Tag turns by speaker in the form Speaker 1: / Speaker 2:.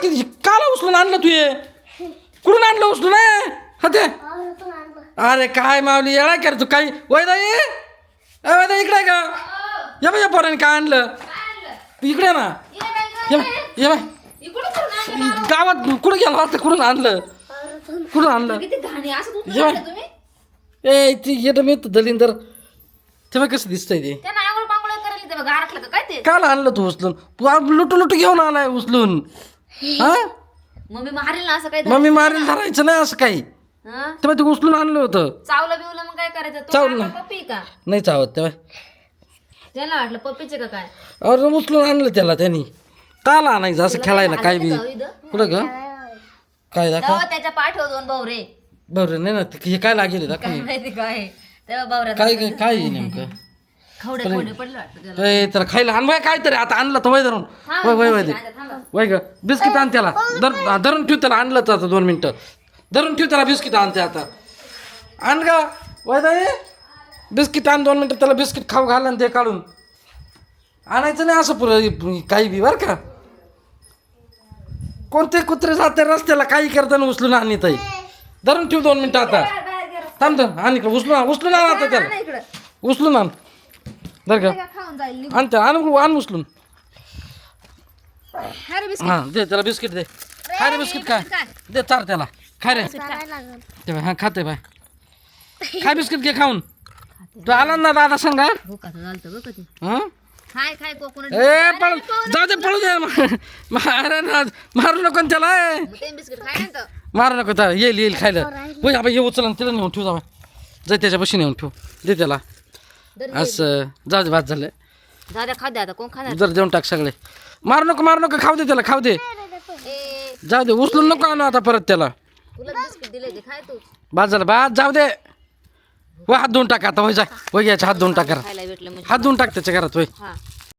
Speaker 1: किती काला उचलून आणलं तू हे कुठून आणलं उचलून हा ते अरे काय मावली येळा कर तू काही वैदाई वैदा इकडे का ये बाई या पोराने काय आणलं इकडे ना ये बाय गावात कुठं गेला वाटतं कुठून आणलं ए ती येतं मी दलिंदर तेव्हा कसं दिसतंय ते काल आणलं तू उचलून लुटू घेऊन आलाय उचलून हा
Speaker 2: मम्मी मारेल ना असं काही
Speaker 1: मम्मी मारेल धरायचं नाही असं काही तेव्हा ते उचलून आणलं होतं
Speaker 2: चावलं बिवलं मग काय करायचं
Speaker 1: चावलं
Speaker 2: पप्पी का
Speaker 1: नाही चावत तेव्हा
Speaker 2: त्याला वाटलं पप्पीचे का काय
Speaker 1: अरे उचलून आणलं त्याला त्यांनी काल आणायचं असं खेळायला काय बी कुठं ग काय दाखव
Speaker 2: त्याच्या पाठव दोन भाऊरे
Speaker 1: बरं नाही ना हे काय लागेल दाखव
Speaker 2: माहिती काय तेव्हा भावऱ्या
Speaker 1: काय काय काय आहे नेमकं
Speaker 2: खवडे पडलं वाटतं त्याला
Speaker 1: त्याला खायला आण वय काहीतरी आता आणलं तर वय धरून वय वय दे वय ग बिस्किट आण त्याला धरून ठेव त्याला आणलं तर आता 2 मिनिटं धरून ठेव त्याला बिस्किट आणते आता आण ग वय दे बिस्किट आण 2 मिनिटं त्याला बिस्किट खाऊ घाल आणि ते काढून आणायचं नाही असं पुरं काही बी बरं का कोणते कुत्रे जाते रस्त्याला काही करताना उचलून आणत आहे धरून ठेव 2 मिनिटं आता थांब आण इकडं उचलून आण आता त्याला उचलून आण बरं का आण त्या आण उचलून हां दे त्याला बिस्किट दे खाय रे बिस्किट काय दे चार त्याला खाय रे ते हां खाते बाय खाय बिस्किट घे खाऊन तू आला ना दादा सांगा हां
Speaker 2: खाय खाय कोकोनट
Speaker 1: ए पळ जाऊ दे पळू दे मारू नको त्याला
Speaker 2: बिस्किट खाय ना
Speaker 1: मारू नको तर येईल खायला होय आपण ये उचल तिला नेऊन ठेव जावा जाय त्याच्या बशी नेऊन ठेव दे त्याला असं जाऊ दे भात झालं
Speaker 2: दादा खा दे आता कोण खाणार
Speaker 1: जर देऊन टाक सगळे मारू नको खाऊ दे त्याला खाऊ दे जाऊ दे उचलून नको आणू आता परत त्याला
Speaker 2: तुला बिस्किट दिले ते खाय तू
Speaker 1: भात झालं भात जाऊ दे होय हात धुवून टाक आता होय जा होय घ्यायचा हात धुवून टाक
Speaker 2: खायला भेटलं म्हणजे
Speaker 1: हात धुवून टाक त्याच्या घरात होय
Speaker 2: हा